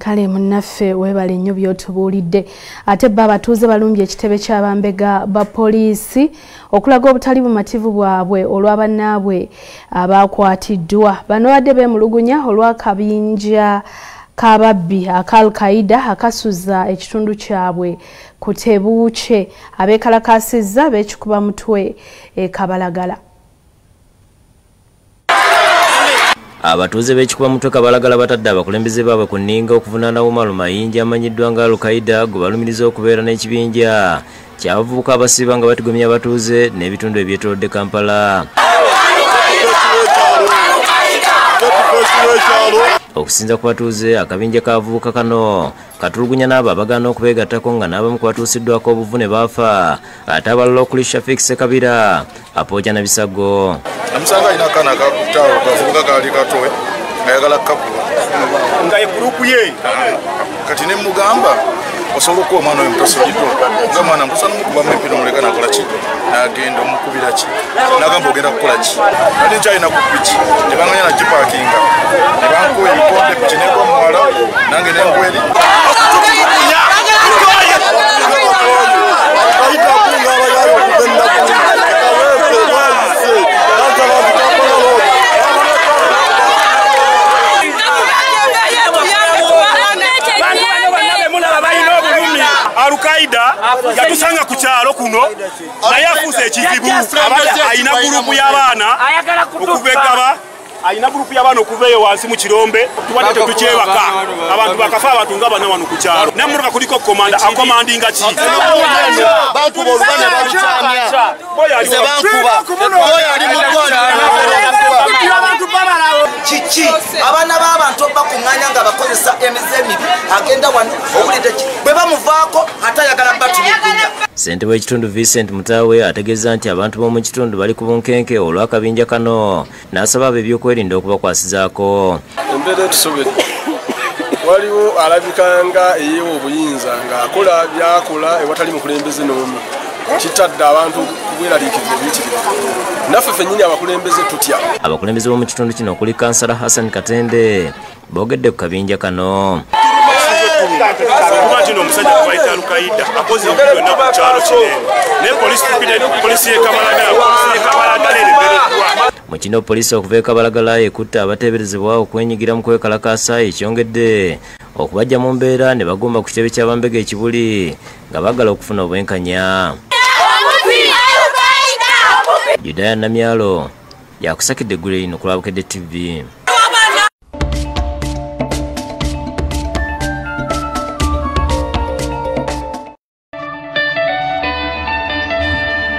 kale munnaffe webale nnyo by'otubuulidde. Ate bo abatuuze balumbye ekitebe ky'abambega ba poliisi okulaga obutali bumativu bwabwe olw'abannaabwe abaakwatiddwa. Bano badde beemulugunya olw'akabinja k'ababbi aka Al-Qaeda akasuza ekitundu kyabwe ku Tebuuche abeekalakaasizza beekikuba mutwe e Kabalagala. Abatuuze b'ekikuba mutwe Kabalagala batadde abakulembeze baabwe ku Nninga okuvunaana Umaru Mayinja amanyiddwa nga Al-Qaeda gwe balumiriza okubeera n'ekibinja ky'abavubuka abasiba nga batigomya abatuuze n'ebitundu ebyetoolodde Kampala. Okusinza ku batuuze akabinja k'abavubuka kano katulugunya n'abo abagaana okubeegattako nga n'abamu ku batuusiddwako obuvune baafa ate abalala okuli Shafik Sekabira apooja na bisago. Namusanga alina akaana akakutaawo kavubuka kaali katowe ayagala kakula nga egurupu ye kati ne mugamba osobola okuwa omwana oyo mutasojiddwa nga mwana nkusana mukubamu empira omuleka nakola ki n'agenda omukubira ki n'agamba ogenda kukola ki ate nkyalina ku piki tebanganya na gipaakinga ne bankuwa ebikonde piki negwa muwala nange nengweri Al-Qaeda yatusanga ku kyalo kuno naye afuuse ekizibu ayina gurupu y'abaana okuvegaba ayina gurupu y'abaana okuveeyo wansi mu kirombe tubadde tetukyebaka abantu bakafa abantu nga bana wano ku kyalo nemmotoka kuliko komanda akomandinga ki kiki abaana b'abantu bakuŋŋaanya nga bakozesa emize emibi agenda wano owulidde ki bwe bamuvaako ate ayagala batulugunya. Ssentebe w'ekitundu Vincent Mutaawe ategeeza nti abantu b'omu kitundu bali ku bunkenke olw'akabinja kano n'asaba ab'ebyokwerinda okubakwasizaako. Embeera etusobedde waliwo alabika nga eyeewa obuyinza ng'akola byakola ewatali mukulembeze n'omu kitadde abantu kubweraliikirira ebiyitirivu naffe ffennyini abakulembeze tutya. Abakulembeze b'omu kitundu kino okuli Kansala Hassan Katende boogedde ku kabinja kano. Kuba kino omusajja kubayita Al-Qaeda akoze ebintu byonna ku kyalo kinene naye polisi y'e Kabalagala erebereddwa. Mu kino poliisi okuva e Kabalagala ekutte abateeberezebwa okwenyigira mu kwekalakaasa ekyongedde okubajja mu mbeera ne bagomba ku kitebe ky'abambega ekibuli nga baagala okufuna obwenkanya. Judaya Namyalo yakusakidde eggulu lino ku Bukedde TV.